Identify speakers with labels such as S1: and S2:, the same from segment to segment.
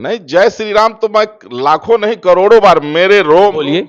S1: नहीं, जय श्री राम तो मैं लाखों नहीं करोड़ों बार
S2: बोलिए।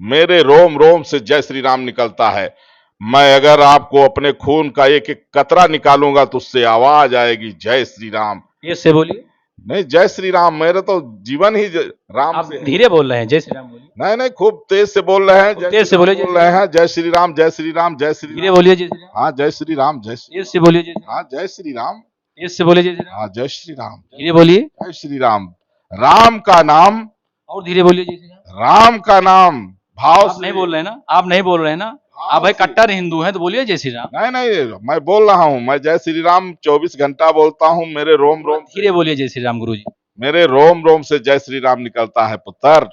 S1: मेरे रोम रोम से जय श्री राम निकलता है। मैं अगर आपको अपने खून का एक एक कतरा निकालूंगा तो उससे आवाज आएगी जय श्री राम।
S2: तेज से बोलिए।
S1: नहीं, जय श्री राम मेरे तो जीवन ही राम
S2: आप
S1: से है।
S2: धीरे बोल रहे हैं, जय श्री राम बोलिए।
S1: नहीं नहीं, खूब तेज से बोल रहे हैं,
S2: खूब
S1: जय
S2: तेज
S1: श्री
S2: से
S1: राम
S2: बोलिए, जय
S1: बोल
S2: श्री
S1: रहे
S2: राम।
S1: हैं, जय श्री राम जय श्री राम जय श्री
S2: धीरे
S1: राम।
S2: बोलिए, जय श्री राम।
S1: हाँ जय श्री राम
S2: तेज से बोलिए, जय श्री राम।
S1: हाँ जय श्री राम।
S2: तेज से बोलिए, जय श्री राम।
S1: हाँ जय श्री राम।
S2: धीरे बोलिए।
S1: जय श्री राम। राम का नाम,
S2: और धीरे बोलिए, जय श्री राम।
S1: राम का नाम भाव
S2: आप नहीं
S1: से,
S2: बोल रहे हैं ना, आप नहीं बोल रहे हैं ना। आप
S1: भाव
S2: भाई
S1: से।
S2: कट्टर हिंदू हैं तो बोलिए जय श्री राम।
S1: नहीं नहीं, मैं बोल रहा हूँ, मैं जय श्री राम 24 घंटा बोलता हूँ। मेरे रोम
S2: थोड़ा
S1: रोम से,
S2: धीरे बोलिए, जय श्री राम गुरु जी।
S1: मेरे रोम रोम से जय श्री राम निकलता है पुत्र।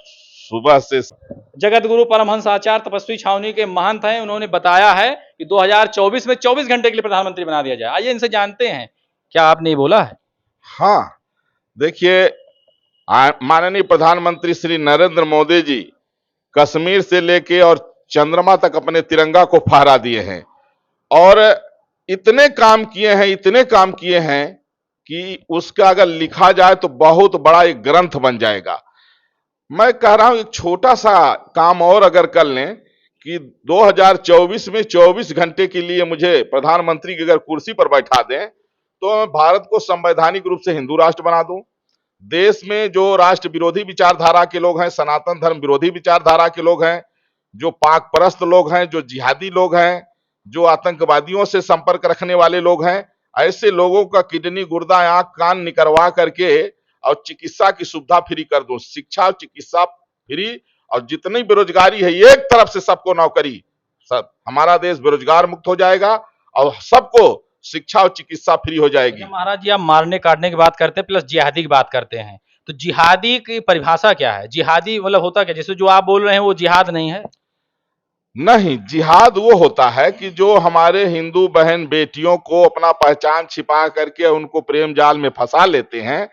S1: सुबह से
S2: जगत गुरु परमहंस आचार्य तपस्वी छावनी के महंत हैं, उन्होंने बताया है कि 2024 में 24 घंटे के लिए प्रधानमंत्री बना दिया जाए। आइए इनसे जानते हैं, क्या आपने ये बोला है?
S1: हाँ, देखिए, माननीय प्रधानमंत्री श्री नरेंद्र मोदी जी कश्मीर से लेके और चंद्रमा तक अपने तिरंगा को फहरा दिए हैं और इतने काम किए हैं, इतने काम किए हैं कि उसका अगर लिखा जाए तो बहुत बड़ा एक ग्रंथ बन जाएगा। मैं कह रहा हूं एक छोटा सा काम और अगर कर लें कि 2024 में 24 घंटे के लिए मुझे प्रधानमंत्री की अगर कुर्सी पर बैठा दें तो मैं भारत को संवैधानिक रूप से हिंदू राष्ट्र बना दूं। देश में जो राष्ट्र विरोधी विचारधारा के लोग हैं, सनातन धर्म विरोधी विचारधारा के लोग हैं, जो पाक परस्त लोग हैं, जो जिहादी लोग हैं, जो आतंकवादियों से संपर्क रखने वाले लोग हैं, ऐसे लोगों का किडनी, गुर्दा, आंख, कान निकलवा करके और चिकित्सा की सुविधा फ्री कर दूं। शिक्षा और चिकित्सा फ्री, और जितनी बेरोजगारी है एक तरफ से सबको नौकरी, सब हमारा देश बेरोजगार मुक्त हो जाएगा और सबको शिक्षा और चिकित्सा फ्री हो जाएगी।
S2: अच्छा महाराज जी, आप मारने काटने की बात करते हैं प्लस जिहादी की बात करते हैं, तो जिहादी की परिभाषा क्या है? जिहादी मतलब होता क्या? जैसे जो आप बोल रहे हैं वो जिहाद नहीं है।
S1: नहीं, जिहाद वो होता है कि जो हमारे हिंदू बहन बेटियों को अपना पहचान छिपा करके उनको प्रेम जाल में फंसा लेते हैं।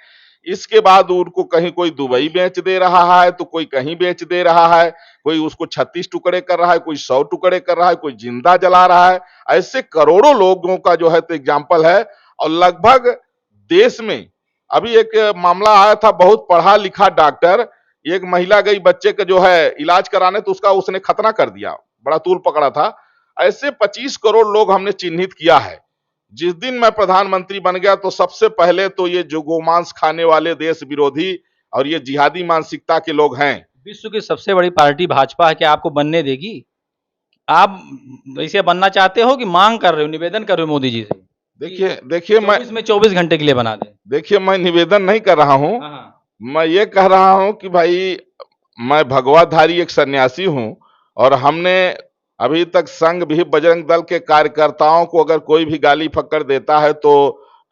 S1: इसके बाद उनको कहीं कोई दुबई बेच दे रहा है तो कोई कहीं बेच दे रहा है, कोई उसको 36 टुकड़े कर रहा है, कोई 100 टुकड़े कर रहा है, कोई जिंदा जला रहा है। ऐसे करोड़ों लोगों का जो है तो एग्जाम्पल है। और लगभग देश में अभी एक मामला आया था, बहुत पढ़ा लिखा डॉक्टर, एक महिला गई बच्चे का जो है इलाज कराने तो उसका उसने खतना कर दिया, बड़ा तूल पकड़ा था। ऐसे 25 करोड़ लोग हमने चिन्हित किया है। जिस दिन मैं प्रधानमंत्री बन गया तो सबसे पहले तो ये जो गोमांस खाने वाले देश विरोधी और ये जिहादी मानसिकता के लोग हैं।
S2: विश्व की सबसे बड़ी पार्टी भाजपा है, क्या आपको बनने देगी? आप इसे बनना चाहते हो कि मांग कर रहे हो, निवेदन कर रहे हो मोदी जी से?
S1: देखिए देखिए मैं
S2: 24 में 24 घंटे के लिए बना दें।
S1: देखिए मैं निवेदन नहीं कर रहा हूं।
S2: हाँ हाँ।
S1: मैं ये कह रहा हूं कि भाई, मैं भगवाधारी एक सन्यासी हूं और हमने अभी तक संघ भी बजरंग दल के कार्यकर्ताओं को अगर कोई भी गाली फक्कड़ देता है तो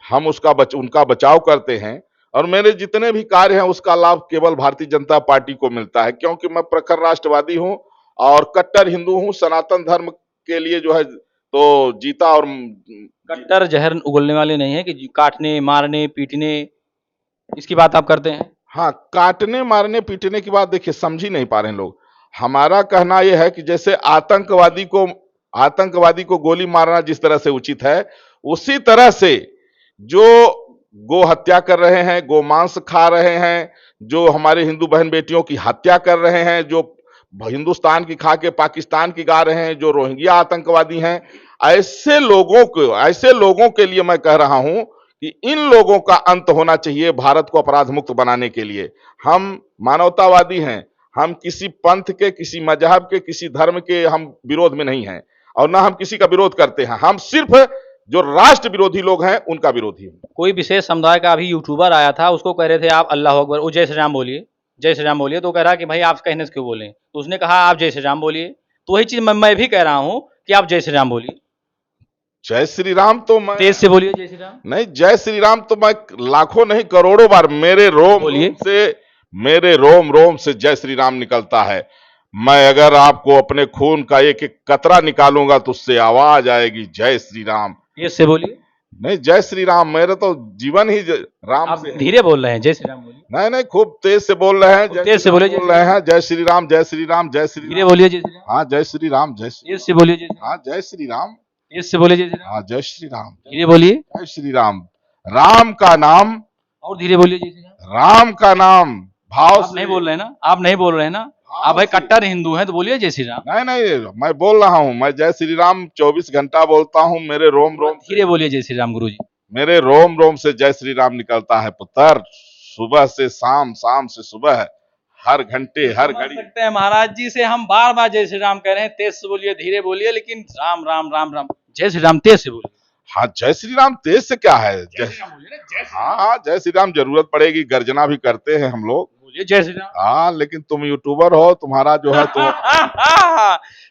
S1: हम उनका बचाव करते हैं। और मेरे जितने भी कार्य हैं उसका लाभ केवल भारतीय जनता पार्टी को मिलता है, क्योंकि मैं प्रखर राष्ट्रवादी हूं और कट्टर हिंदू हूं। सनातन धर्म के लिए जो है तो जीता और
S2: कट्टर जहर उगलने वाले नहीं है कि काटने मारने पीटने, इसकी बात आप करते हैं?
S1: हाँ, काटने मारने पीटने की बात देखिए समझ ही नहीं पा रहे हैं लोग। हमारा कहना यह है कि जैसे आतंकवादी को गोली मारना जिस तरह से उचित है, उसी तरह से जो गो हत्या कर रहे हैं, गोमांस खा रहे हैं, जो हमारे हिंदू बहन बेटियों की हत्या कर रहे हैं, जो हिंदुस्तान की खा के पाकिस्तान की गा रहे हैं, जो रोहिंग्या आतंकवादी हैं, ऐसे लोगों के लिए मैं कह रहा हूं कि इन लोगों का अंत होना चाहिए भारत को अपराध मुक्त बनाने के लिए। हम मानवतावादी हैं, हम किसी पंथ के, किसी मजहब के, किसी धर्म के हम विरोध में नहीं हैं और ना हम किसी का विरोध करते हैं। हम सिर्फ जो राष्ट्र विरोधी लोग हैं उनका विरोधी हैं।
S2: कोई विशेष समुदाय का अभी यूट्यूबर आया था, उसको कह रहे थे आप अल्लाह अकबर, वो जय श्री राम बोलिए, जय श्री राम बोलिए, तो कह रहा कि भाई आप कहने से क्यों बोले, तो उसने कहा आप जय श्री राम बोलिए। तो वही चीज मैं भी कह रहा हूं कि आप जय श्री राम बोलिए।
S1: जय श्री राम तो मैं
S2: तेज से बोलिए, जय श्री राम।
S1: नहीं, जय श्री राम तो मैं लाखों नहीं करोड़ों बार
S2: बोलिए।
S1: मेरे रोम रोम से जय श्री राम निकलता है। मैं अगर आपको अपने खून का एक एक कतरा निकालूंगा तो उससे आवाज आएगी जय श्री राम।
S2: तेज से बोलिए।
S1: नहीं, जय श्री राम मेरे तो जीवन ही राम
S2: आप
S1: से है।
S2: धीरे बोल रहे हैं, जय श्री राम बोलिए।
S1: नहीं नहीं, खूब तेज से बोल रहे हैं,
S2: तेज से बोलिए,
S1: बोल रहे हैं जय श्री राम जय श्री राम जय श्री
S2: धीरे
S1: राम।
S2: बोलिए, जय श्री राम।
S1: हाँ जय श्री राम
S2: तेज से बोलिए, जय श्री राम।
S1: हाँ जय श्री राम।
S2: तेज से बोलिए, जय श्री राम।
S1: हाँ जय श्री राम।
S2: धीरे बोलिए।
S1: जय श्री राम। राम का नाम,
S2: और धीरे बोलिए, जय श्री राम।
S1: राम का नाम भाव
S2: आप
S1: से,
S2: नहीं बोल रहे हैं ना, आप नहीं बोल रहे हैं ना,
S1: भाव
S2: आप भाई
S1: से।
S2: कट्टर हिंदू हैं तो बोलिए जय श्री राम।
S1: नहीं नहीं, मैं बोल रहा हूँ, मैं जय श्री राम 24 घंटा बोलता हूँ।
S2: थोड़ा धीरे बोलिए जय श्री राम गुरु जी।
S1: मेरे रोम रोम से जय श्री राम निकलता है पुत्र। सुबह से शाम, शाम से सुबह, हर घंटे हर
S2: समझ
S1: घड़ी।
S2: सकते हैं महाराज जी से हम बार बार जय श्री राम कह रहे हैं, तेज से बोलिए धीरे बोलिए, लेकिन राम राम राम राम, जय श्री राम तेज से बोलिए।
S1: हाँ, जय श्री राम तेज से क्या है,
S2: जय श्री राम बोलिए ना, जय श्री
S1: हाँ
S2: राम
S1: हाँ, जय श्री राम जरूरत पड़ेगी, गर्जना भी करते हैं हम लोग।
S2: बोलिए, जय श्री राम।
S1: हाँ, लेकिन तुम यूट्यूबर हो, तुम्हारा जो है तो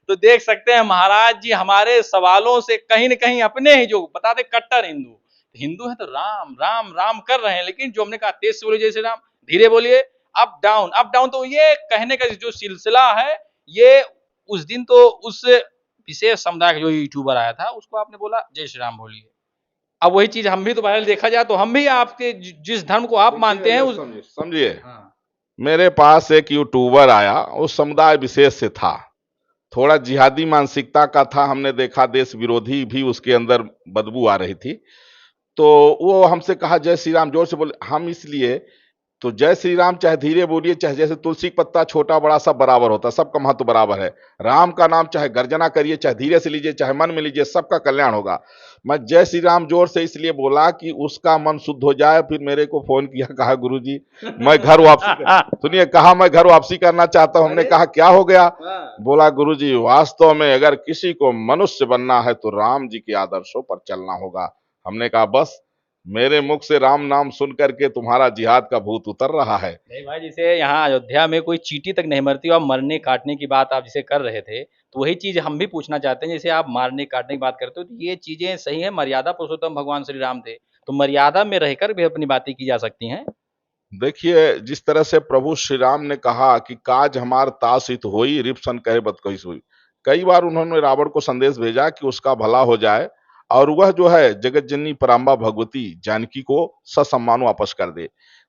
S2: तो देख सकते हैं महाराज जी हमारे सवालों से कहीं न कहीं अपने ही जो बता दे कट्टर हिंदू, हिंदू है तो राम राम राम कर रहे हैं, लेकिन जो हमने कहा तेज से बोलिए जय श्री राम, धीरे बोलिए, अप डाउन अप डाउन, तो ये कहने का जो सिलसिला है, ये उस दिन तो उस विशेष समुदाय का जो यूट्यूबर आया था उसको आपने बोला जय श्री राम बोलिए। अब वही चीज हम भी तो पहले देखा जाए तो हम भी आपके जिस धर्म को आप मानते हैं उस
S1: समझिए,
S2: हाँ।
S1: मेरे पास एक यूट्यूबर आया, उस समुदाय विशेष से था, थोड़ा जिहादी मानसिकता का था। हमने देखा देश विरोधी भी उसके अंदर बदबू आ रही थी। तो वो हमसे कहा जय श्री राम, जोर से बोले। हम इसलिए तो जय श्री राम चाहे धीरे बोलिए, चाहे जैसे तुलसी का पत्ता छोटा बड़ा सब बराबर होता है, सबका महत्व बराबर है। राम का नाम चाहे गर्जना करिए, चाहे धीरे से लीजिए, चाहे मन में लीजिए, सबका कल्याण होगा। मैं जय श्री राम जोर से इसलिए बोला कि उसका मन शुद्ध हो जाए। फिर मेरे को फोन किया, कहा गुरुजी मैं घर वापसी सुनिए, कहा मैं घर वापसी करना चाहता हूं। हमने कहा क्या हो गया? बोला गुरुजी वास्तव में अगर किसी को मनुष्य बनना है तो राम जी के आदर्शों पर चलना होगा। हमने कहा बस, मेरे मुख से राम नाम सुन करके तुम्हारा जिहाद का भूत उतर रहा है।
S2: नहीं भाई, जैसे यहाँ अयोध्या में कोई चींटी तक नहीं मरती और मरने काटने की बात आप जिसे कर रहे थे, तो वही चीज हम भी पूछना चाहते हैं। जैसे आप मारने काटने की बात करते हो तो ये चीजें सही है, मर्यादा पुरुषोत्तम भगवान श्री राम थे, तो मर्यादा में रहकर भी अपनी बातें की जा सकती हैं।
S1: देखिए, जिस तरह से प्रभु श्री राम ने कहा कि काज हमार तास हित होई, रिपसन कहे बत कही सोई। कई बार उन्होंने रावण को संदेश भेजा कि उसका भला हो जाए और वह जो है जगत जननी पराम्बा भगवती जानकी को ससम्मान वापस कर दे।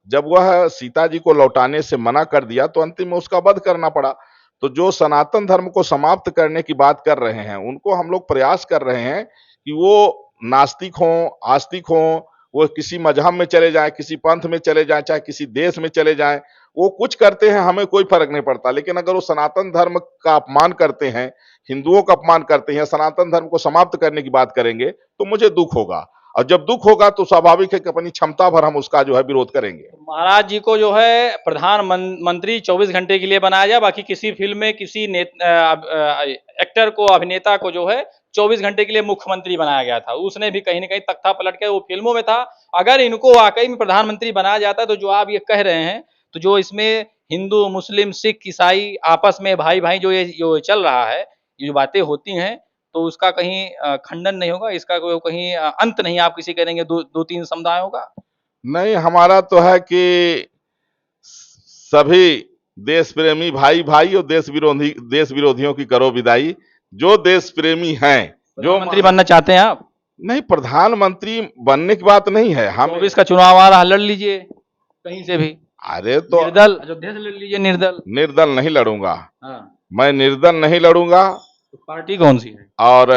S1: जब वह सीता जी को लौटाने से मना कर दिया तो अंतिम में उसका वध करना पड़ा। तो जो सनातन धर्म को समाप्त करने की बात कर रहे हैं, उनको हम लोग प्रयास कर रहे हैं कि वो नास्तिक हों, आस्तिक हों, वो किसी मजहब में चले जाएं, किसी पंथ में चले जाएं, चाहे किसी देश में चले जाएं, वो कुछ करते हैं, हमें कोई फर्क नहीं पड़ता। लेकिन अगर वो सनातन धर्म का अपमान करते हैं, हिंदुओं का अपमान करते हैं, सनातन धर्म को समाप्त करने की बात करेंगे, तो मुझे दुख होगा। और जब दुख होगा तो स्वाभाविक है कि अपनी क्षमता भर हम उसका जो है विरोध करेंगे।
S2: महाराज जी को जो है प्रधानमंत्री 24 घंटे के लिए बनाया जाए, बाकी किसी फिल्म में किसी एक्टर को, अभिनेता को जो है 24 घंटे के लिए मुख्यमंत्री बनाया गया था। उसने भी कहीं ना कहीं तख्ता पलट के वो फिल्मों में था। अगर इनको वाकई में प्रधानमंत्री बनाया जाता है तो जो आप ये कह रहे हैं, तो जो इसमें हिंदू मुस्लिम सिख ईसाई आपस में भाई भाई जो ये जो चल रहा है, ये जो बातें होती हैं, तो उसका कहीं खंडन नहीं होगा, इसका कोई कहीं अंत नहीं आप किसी करेंगे दो तीन समुदायों का।
S1: नहीं, हमारा तो है कि सभी देश प्रेमी भाई भाई और देश विरोधियों की करो विदाई। जो देश प्रेमी हैं, जो
S2: प्रधानमंत्री बनना चाहते हैं आप?
S1: नहीं, प्रधानमंत्री बनने की बात नहीं है। हम
S2: 24 का चुनाव आ रहा, लड़ लीजिए कहीं से भी,
S1: अरे तो
S2: निर्दल अयोध्या से लड़ लीजिए, निर्दल।
S1: निर्दल नहीं लड़ूंगा,
S2: हाँ,
S1: मैं निर्दल नहीं लड़ूंगा।
S2: तो पार्टी कौन सी है?
S1: और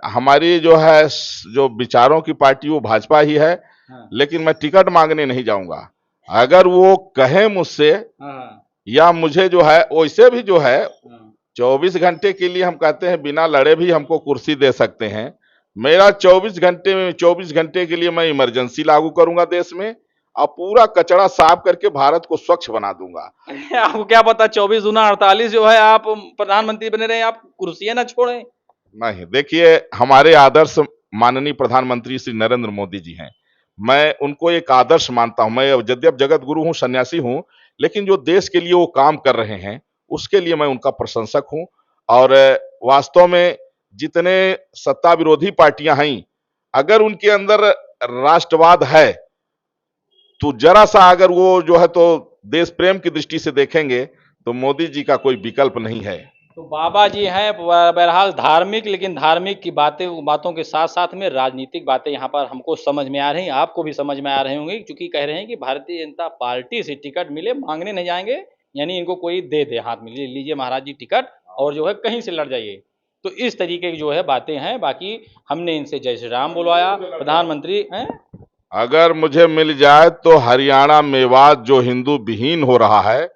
S1: हमारी जो है जो विचारों की पार्टी वो भाजपा ही है।
S2: हाँ,
S1: लेकिन मैं टिकट मांगने नहीं जाऊंगा। अगर वो कहे मुझसे
S2: हाँ,
S1: या मुझे जो है वैसे भी जो है
S2: हाँ।
S1: 24 घंटे के लिए हम कहते हैं बिना लड़े भी हमको कुर्सी दे सकते हैं। मेरा 24 घंटे के लिए मैं इमरजेंसी लागू करूंगा देश में और पूरा कचरा साफ करके भारत को स्वच्छ बना दूंगा।
S2: आपको क्या पता 24 दूना 48 जो है आप प्रधानमंत्री बने रहे, आप कुर्सियां ना छोड़ें।
S1: नहीं, देखिए, हमारे आदर्श माननीय प्रधानमंत्री श्री नरेंद्र मोदी जी हैं। मैं उनको एक आदर्श मानता हूं। मैं यद्यप जगत गुरु हूं, सन्यासी हूं, लेकिन जो देश के लिए वो काम कर रहे हैं उसके लिए मैं उनका प्रशंसक हूं। और वास्तव में जितने सत्ता विरोधी पार्टियां हैं, अगर उनके अंदर राष्ट्रवाद है तो जरा सा अगर वो जो है तो देश प्रेम की दृष्टि से देखेंगे तो मोदी जी का कोई विकल्प नहीं है।
S2: तो बाबा जी हैं बहरहाल धार्मिक, लेकिन धार्मिक की बातों के साथ साथ में राजनीतिक बातें यहाँ पर हमको समझ में आ रही हैं, आपको भी समझ में आ रही होंगी, क्योंकि कह रहे हैं कि भारतीय जनता पार्टी से टिकट मिले, मांगने नहीं जाएंगे, यानी इनको कोई दे दे हाथ में, लीजिए महाराज जी टिकट और जो है कहीं से लड़ जाइए। तो इस तरीके की जो है बातें हैं। बाकी हमने इनसे जय श्री राम बुलवाया, प्रधानमंत्री हैं।
S1: अगर मुझे मिल जाए तो हरियाणा मेवात जो हिंदू विहीन हो रहा है,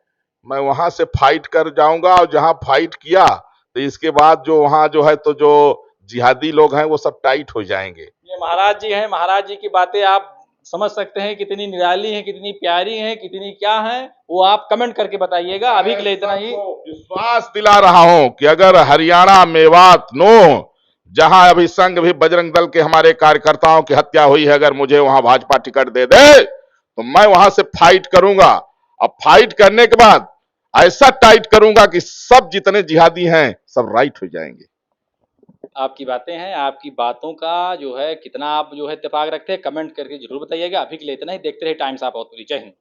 S1: मैं वहां से फाइट कर जाऊंगा, और जहां फाइट किया तो इसके बाद जो वहां जो है तो जो जिहादी लोग हैं वो सब टाइट हो जाएंगे।
S2: ये महाराज जी हैं, महाराज जी की बातें आप समझ सकते हैं कितनी निराली हैं, कितनी प्यारी हैं, कितनी क्या हैं, वो आप कमेंट करके बताइएगा। अभी के लिए इतना ही।
S1: विश्वास दिला रहा हूं कि अगर हरियाणा मेवात नो जहां अभी संघ भी बजरंग दल के हमारे कार्यकर्ताओं की हत्या हुई है, अगर मुझे वहां भाजपा टिकट दे दे तो मैं वहां से फाइट करूंगा। अब फाइट करने के बाद ऐसा टाइट करूंगा कि सब जितने जिहादी हैं सब राइट हो जाएंगे।
S2: आपकी बातें हैं, आपकी बातों का जो है कितना आप जो है इत्तेफाक रखते हैं, कमेंट करके जरूर बताइएगा। अभी के लिए इतना ही। देखते रहिए टाइम्स ऑफ भोजपुरी। जय हिंद।